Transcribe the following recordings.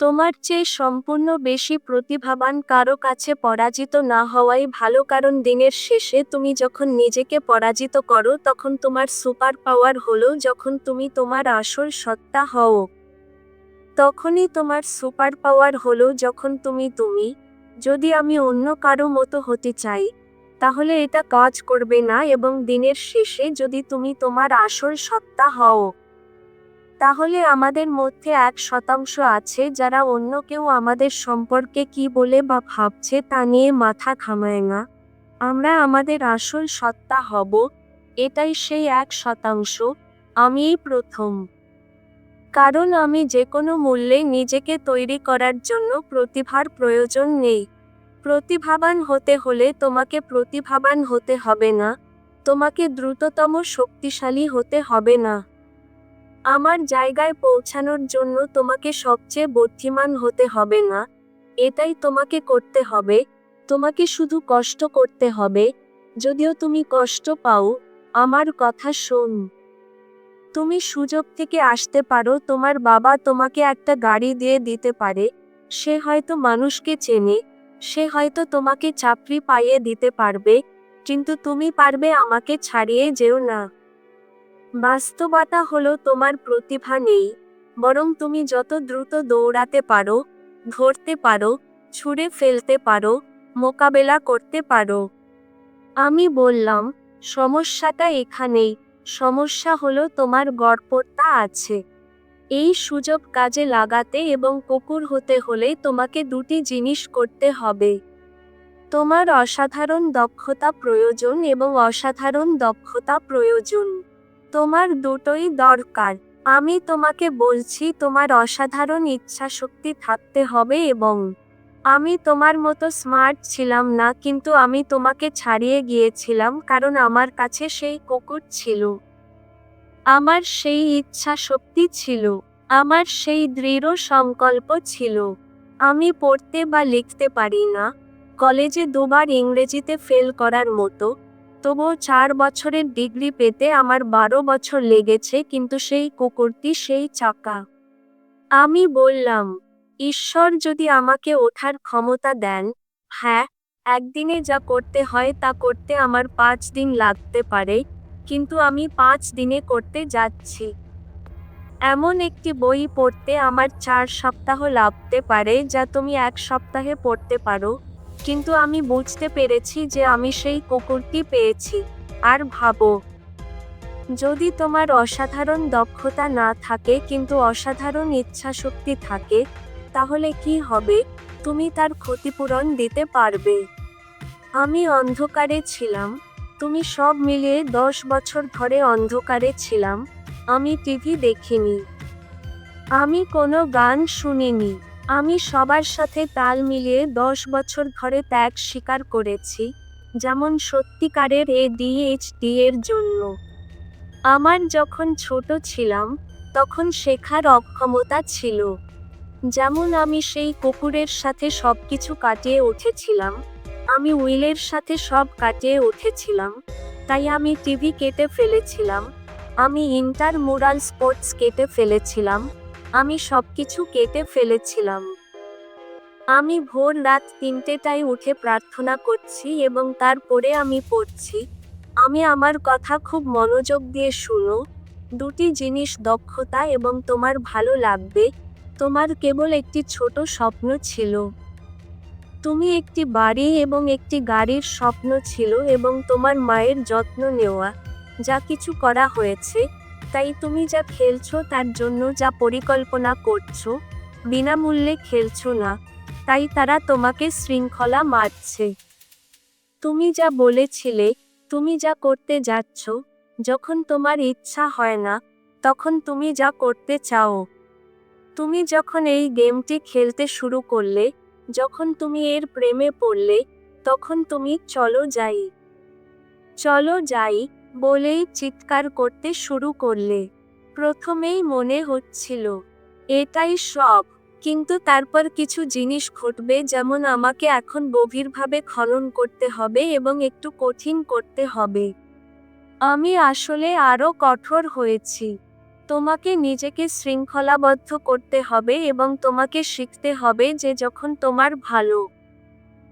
তোমার চেয়ে সম্পূর্ণ বেশি প্রতিভাবান কারো কাছে পরাজিত না হওয়াই ভালো, কারণ দিনের শেষে তুমি যখন নিজেকে পরাজিত করো তখন তোমার সুপার পাওয়ার হলো যখন তুমি তোমার আসল সত্তা হও। তখনই তোমার সুপার পাওয়ার হলো যখন তুমি। যদি আমি অন্য কারো মতো হতে চাই, তাহলে এটা কাজ করবে না, এবং দিনের শেষে যদি তুমি তোমার আসল সত্তা হও, তাহলে আমাদের মধ্যে 1% আছে যারা অন্য কেউ আমাদের সম্পর্কে কি বলে বা ভাবছে তা নিয়ে মাথা ঘামায় না। আমরা আমাদের আসল সত্তা হব, এটাই সেই 1%। আমিই প্রথম। কারণ আমি যে কোনো মূল্যে নিজেকে তৈরি করার জন্য প্রতিভার প্রয়োজন নেই। প্রতিভাবান হতে হলে তোমাকে প্রতিভাবান হতে হবে না, তোমাকে দ্রুততম শক্তিশালী হতে হবে না। আমার জায়গায় পৌঁছানোর জন্য তোমাকে সবচেয়ে বুদ্ধিমান হতে হবে না, এটাই তোমাকে করতে হবে। তোমাকে শুধু কষ্ট করতে হবে। যদিও তুমি কষ্ট পাও, আমার কথা শোন। তুমি সুযোগ থেকে আসতে পারো, তোমার বাবা তোমাকে একটা গাড়ি দিয়ে দিতে পারে, সে হয়তো মানুষকে চেনে, সে হয়তো তোমাকে চাকরি পাইয়ে দিতে পারবে, কিন্তু তুমি পারবে আমাকে ছাড়িয়ে যেও না। বাস্তবতা হলো তোমার প্রতিভা নেই, বরং তুমি যত দ্রুত দৌড়াতে পারো, ধরতে পারো, ছুঁড়ে ফেলতে পারো, মোকাবেলা করতে পারো। আমি বললাম, সমস্যাটা এখানেই। সমস্যা হলো তোমার গড়পড়তা আছে। এই সুযোগ কাজে লাগাতে এবং কুকুর হতে হলে তোমাকে দুটি জিনিস করতে হবে। তোমার অসাধারণ দক্ষতা প্রয়োজন এবং অসাধারণ দক্ষতা প্রয়োজন। তোমার দুটোই দরকার। আমি তোমাকে বলছি তোমার অসাধারণ ইচ্ছাশক্তি থাকতে হবে, এবং আমি তোমার মতো স্মার্ট ছিলাম না, কিন্তু আমি তোমাকে ছাড়িয়ে গিয়েছিলাম কারণ আমার কাছে সেই কুকুর ছিল। আমার সেই ইচ্ছা শক্তি ছিল। আমার সেই দৃঢ় সংকল্প ছিল। আমি পড়তে বা লিখতে পারি না, কলেজে 2বার ইংরেজিতে ফেল করার মতো, তবুও 4 বছরের ডিগ্রি পেতে আমার 12 বছর লেগেছে, কিন্তু সেই কুকুরটি সেই চাকা। আমি বললাম, ঈশ্বর যদি আমাকে ওঠার ক্ষমতা দেন, হ্যাঁ, একদিনে যা করতে হয় তা করতে আমার 5 দিন লাগতে পারে, কিন্তু আমি 5 দিনে করতে যাচ্ছি। এমন একটি বই পড়তে আমার 4 সপ্তাহ লাগতে পারে যা তুমি 1 সপ্তাহে পড়তে পারো, কিন্তু আমি বুঝতে পেরেছি যে আমি সেই কুকুরটি পেয়েছি। আর ভাবো, যদি তোমার অসাধারণ দক্ষতা না থাকে কিন্তু অসাধারণ ইচ্ছাশক্তি থাকে, তাহলে কি হবে? তুমি তার ক্ষতিপূরণ দিতে পারবে। আমি অন্ধকারে ছিলাম। তুমি সব মিলিয়ে 10 বছর ধরে অন্ধকারে ছিলাম। আমি টিভি দেখিনি। আমি কোনো গান শুনিনি। আমি সবার সাথে তাল মিলিয়ে 10 বছর ধরে ত্যাগ স্বীকার করেছি, যেমন সত্যিকারের ADHD এর জন্য। আমার যখন ছোট ছিলাম, তখন শেখার অক্ষমতা ছিল। যেমন আমি সেই কুকুরের সাথে সবকিছু কাটিয়ে উঠেছিলাম। আমি উইলের সাথে সব কাটিয়ে উঠেছিলাম। তাই আমি টিভি কেটে ফেলেছিলাম। আমি ইন্টারমুরাল স্পোর্টস কেটে ফেলেছিলাম। আমি সবকিছু কেটে ফেলেছিলাম। আমি ভোর রাত 3টেটায় উঠে প্রার্থনা করছি এবং তারপরে আমি পড়ছি। আমি আমার কথা খুব মনোযোগ দিয়ে শুনো। দুটি জিনিস, দক্ষতা এবং তোমার ভালো লাগবে। তোমার কেবল একটি ছোট স্বপ্ন ছিল। তুমি একটি বাড়ি এবং একটি গাড়ির স্বপ্ন ছিল এবং তোমার মায়ের যত্ন নেওয়া। যা কিছু করা হয়েছে, তাই তুমি যা খেলছো তার জন্য যা পরিকল্পনা করছো, বিনামূল্যে খেলছো না, তাই তারা তোমাকে শৃঙ্খলা মারছে। তুমি যা বলেছিলে, তুমি যা করতে যাচ্ছ, যখন তোমার ইচ্ছা হয় না, তখন তুমি যা করতে চাও। তুমি যখন এই গেমটি খেলতে শুরু করলে, যখন তুমি এর প্রেমে পড়লে, তখন তুমি চলো যাই, চলো যাই বলেই চিৎকার করতে শুরু করলে। প্রথমেই মনে হচ্ছিল এটাই সব, কিন্তু তারপর কিছু জিনিস ঘটবে, যেমন আমাকে এখন গভীরভাবে খনন করতে হবে এবং একটু কঠিন করতে হবে। আমি আসলে আরো কঠোর হয়েছি। তোমাকে নিজেকে শৃঙ্খলাবদ্ধ করতে হবে এবং তোমাকে শিখতে হবে যে যখন তোমার ভালো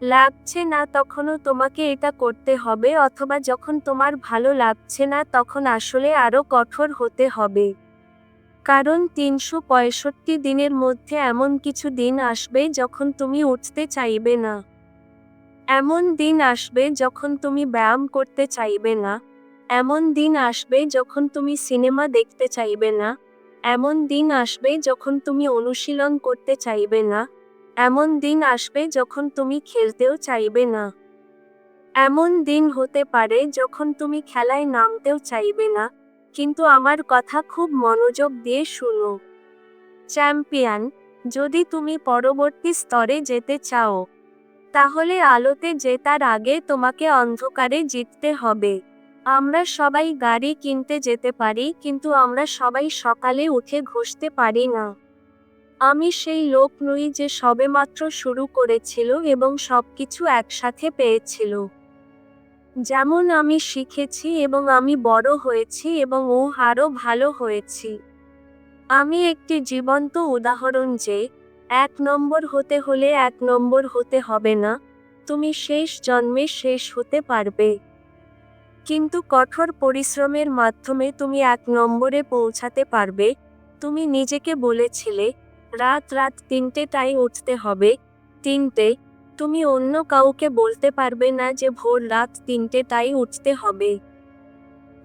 লাগছে না তখনও তোমাকে এটা করতে হবে, অথবা যখন তোমার ভালো লাগছে না তখন আসলে আরও কঠোর হতে হবে। কারণ ৩৬৫ দিনের মধ্যে এমন কিছু দিন আসবে যখন তুমি উঠতে চাইবে না। এমন দিন আসবে যখন তুমি ব্যায়াম করতে চাইবে না। এমন দিন আসবে যখন তুমি সিনেমা দেখতে চাইবে না। এমন দিন আসবে যখন তুমি অনুশীলন করতে চাইবে না। এমন দিন আসবে যখন তুমি খেলতেও চাইবে না। এমন দিন হতে পারে যখন তুমি খেলায় নামতেও চাইবে না। কিন্তু আমার কথা খুব মনোযোগ দিয়ে শুনো চ্যাম্পিয়ন, যদি তুমি পরবর্তী স্তরে যেতে চাও তাহলে আলোতে জেতার আগে তোমাকে অন্ধকারে জিততে হবে। আমরা সবাই গাড়ি কিনতে যেতে পারি, কিন্তু আমরা সবাই সকালে উঠে ঘষতে পারি না। আমি সেই লোক নই যে সবেমাত্র শুরু করেছিল এবং সবকিছু একসাথে পেয়েছিল। যেমন আমি শিখেছি এবং আমি বড় হয়েছি এবং আরও ভালো হয়েছি। আমি একটি জীবন্ত উদাহরণ যে ১ নম্বর হতে হলে ১ নম্বর হতে হবে না, তুমি শেষ জন্মে শেষ হতে পারবে। কিন্তু কঠোর পরিশ্রমের মাধ্যমে তুমি ১ নম্বরে পৌঁছাতে পারবে। তুমি নিজেকে বলেছিলে রাত ৩টেয় উঠতে হবে। ৩টে। তুমি অন্য কাউকে বলতে পারবে না যে ভোর রাত ৩টেয় উঠতে হবে।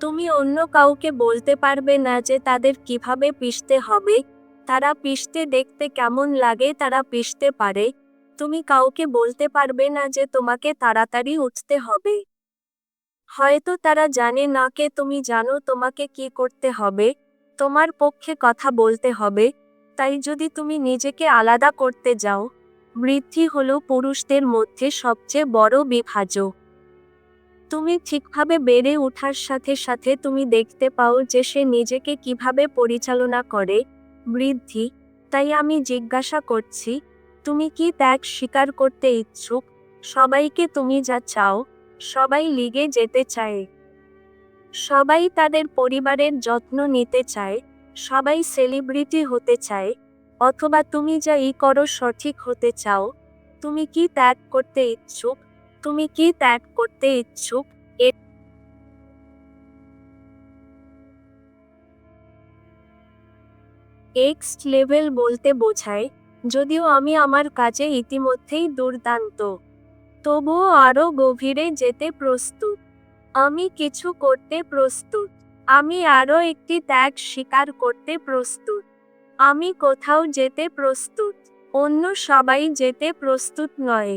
তুমি অন্য কাউকে বলতে পারবে না যে তাদের কিভাবে পিষতে হবে। তারা পিষতে দেখতে কেমন লাগে তারা পিষতে পারে। তুমি কাউকে বলতে পারবে না যে তোমাকে তাড়াতাড়ি উঠতে হবে। হয়তো তারা জানে না কে তুমি জানো তোমাকে কি করতে হবে। তোমার পক্ষে কথা বলতে হবে। তাই যদি তুমি নিজেকে আলাদা করতে যাও, বৃদ্ধি হলো পুরুষদের মধ্যে সবচেয়ে বড় বিভাজক। তুমি ঠিকভাবে বেড়ে ওঠার সাথে সাথে তুমি দেখতে পাও যে সে নিজেকে কিভাবে পরিচালনা করে। বৃদ্ধি। তাই আমি জিজ্ঞাসা করছি, তুমি কি ত্যাগ স্বীকার করতে ইচ্ছুক? সবাইকে তুমি যা চাও, সবাই লিগে যেতে চায়। সবাই তাদের পরিবারের যত্ন নিতে চায়। সবাই সেলিব্রিটি হতে চায়। অথবা তুমি যা করো সঠিক হতে চাও। তুমি কি ত্যাগ করতে ইচ্ছুক? তুমি কি ত্যাগ করতে ইচ্ছুক? নেক্সট লেভেল বলতে বোঝায়, যদিও আমি আমার কাজে ইতিমধ্যেই দুর্দান্ত, তবুও আরও গভীরে যেতে প্রস্তুত। আমি কিছু করতে প্রস্তুত। আমি আরও একটি ত্যাগ স্বীকার করতে প্রস্তুত। আমি কোথাও যেতে প্রস্তুত। অন্য সবাই যেতে প্রস্তুত নয়।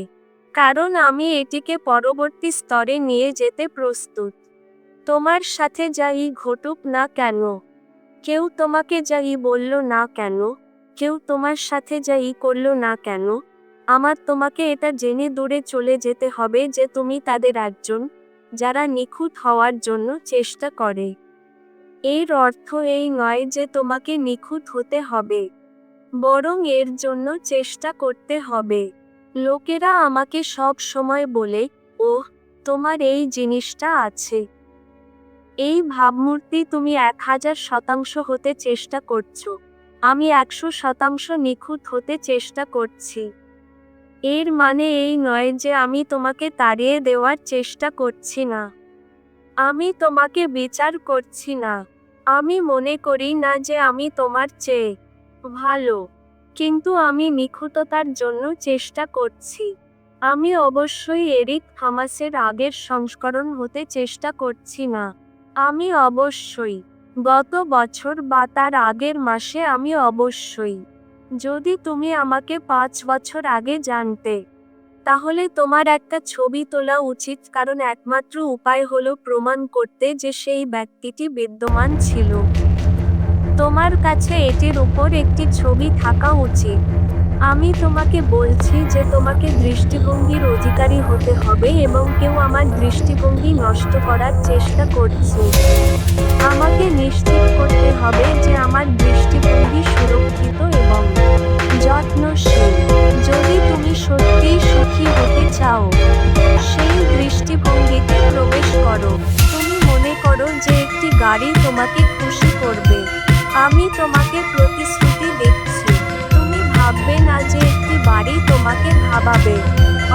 কারণ আমি এটিকে পরবর্তী স্তরে নিয়ে যেতে প্রস্তুত। তোমার সাথে যাই ঘটুক না কেন, কেউ তোমাকে যাই বলল না কেন, কেউ তোমার সাথে যাই করল না কেন, আমার তোমাকে এটা জেনে দূরে চলে যেতে হবে যে তুমি তাদের একজন, যারা নিখুঁত হওয়ার জন্য চেষ্টা করে। এর অর্থ এই নয় যে তোমাকে নিখুঁত হতে হবে, বরং এর জন্য চেষ্টা করতে হবে। লোকেরা আমাকে সব সময় বলে, ওহ, তোমার এই জিনিসটা আছে। এই ভাবমূর্তি তুমি ১০০০% হতে চেষ্টা করছো। আমি ১০০% নিখুঁত হতে চেষ্টা করছি। এর মানে এই নয় যে আমি তোমাকে তাড়িয়ে দেওয়ার চেষ্টা করছি না। আমি তোমাকে বিচার করছি না। আমি মনে করি না যে আমি তোমার চেয়ে ভালো। কিন্তু আমি নিখুঁততার জন্য চেষ্টা করছি। আমি অবশ্যই এরিক থমাসের আগের সংস্করণ হতে চেষ্টা করছি না। আমি অবশ্যই গত বছর বা তার আগের মাসে আমি অবশ্যই। যদি তুমি আমাকে ৫ বছর আগে জানতে, তাহলে তোমার একটা ছবি তোলা উচিত, কারণ একমাত্র উপায় হলো প্রমাণ করতে যে সেই ব্যক্তিটি বিদ্যমান ছিল। তোমার কাছে এটির উপর একটি ছবি থাকা উচিত। আমি তোমাকে বলছি যে তোমাকে দৃষ্টিভঙ্গির অধিকারী হতে হবে এবং কেউ আমার দৃষ্টিভঙ্গি নষ্ট করার চেষ্টা করছে। আমাকে নিশ্চিত করতে হবে যে আমার দৃষ্টিভঙ্গি সুরক্ষিত এবং যত্নশীল। যদি তুমি সত্যিই সুখী হতে চাও, সেই দৃষ্টিভঙ্গিতে প্রবেশ করো। তুমি মনে করো যে একটি গাড়ি তোমাকে খুশি করবে। আমি তোমাকে প্রতিশ্রুতি দিচ্ছি, তুমি ভাববে না যে একটি বাড়ি তোমাকে ভাবাবে।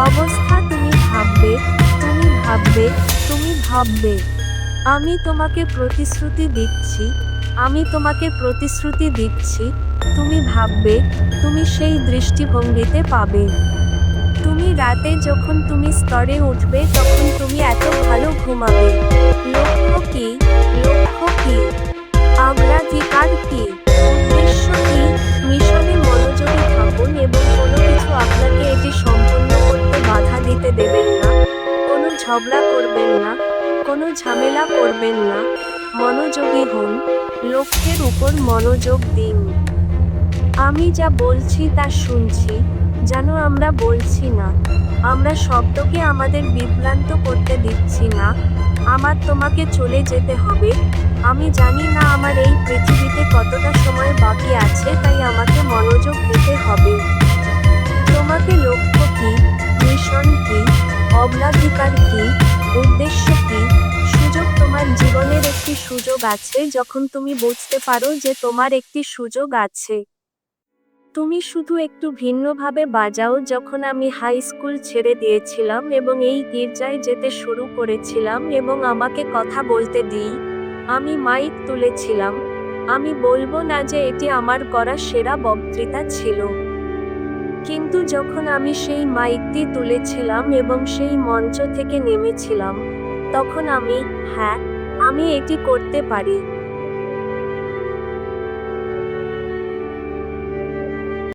অবস্থা তুমি ভাববে, তুমি ভাববে, তুমি ভাববে। আমি তোমাকে প্রতিশ্রুতি দিচ্ছি, আমি তোমাকে প্রতিশ্রুতি দিচ্ছি, তুমি ভাববে, তুমি সেই দৃষ্টিভঙ্গিতে পাবে। তুমি রাতে যখন তুমি স্তরে উঠবে তখন তুমি এত ভালো ঘুমাবে। লক্ষ্য কি? লক্ষ্য কি? অগ্রাধিকার কি? উদ্দেশ্য কি? মিশনে মনোযোগী থাকুন এবং কোনো কিছু আপনাকে এটি সম্পন্ন করতে বাধা দিতে দেবেন না। কোনো ঝগড়া করবেন না, কোনো ঝামেলা করবেন না। মনোযোগী হন, লক্ষ্যের উপর মনোযোগ দিন। আমি যা বলছি তা শুনছি, যেন আমরা বলছি না। আমরা শব্দকে আমাদের বিভ্রান্ত করতে দিচ্ছি না। আমার তোমাকে চলে যেতে হবে। আমি জানি না আমার এই পৃথিবীতে কতটা সময় বাকি আছে, তাই আমাকে মনোযোগ দিতে হবে। তোমাকে লক্ষ্য কি? মিশন কি? অগ্রাধিকার কি? উদ্দেশ্য কি? সুযোগ। তোমার জীবনের একটি সুযোগ আছে যখন তুমি বুঝতে পারো যে তোমার একটি সুযোগ আছে। তুমি শুধু একটু ভিন্নভাবে বাজাও। যখন আমি হাই স্কুল ছেড়ে দিয়েছিলাম এবং এই গির্জায় যেতে শুরু করেছিলাম এবং আমাকে কথা বলতে দিই, আমি মাইক তুলেছিলাম। আমি বলবো না যে এটি আমার করা সেরা বক্তৃতা ছিল। কিন্তু যখন আমি সেই মাইকটি তুলেছিলাম এবং সেই মঞ্চ থেকে নেমেছিলাম, তখন হ্যাঁ, আমি এটি করতে পারি।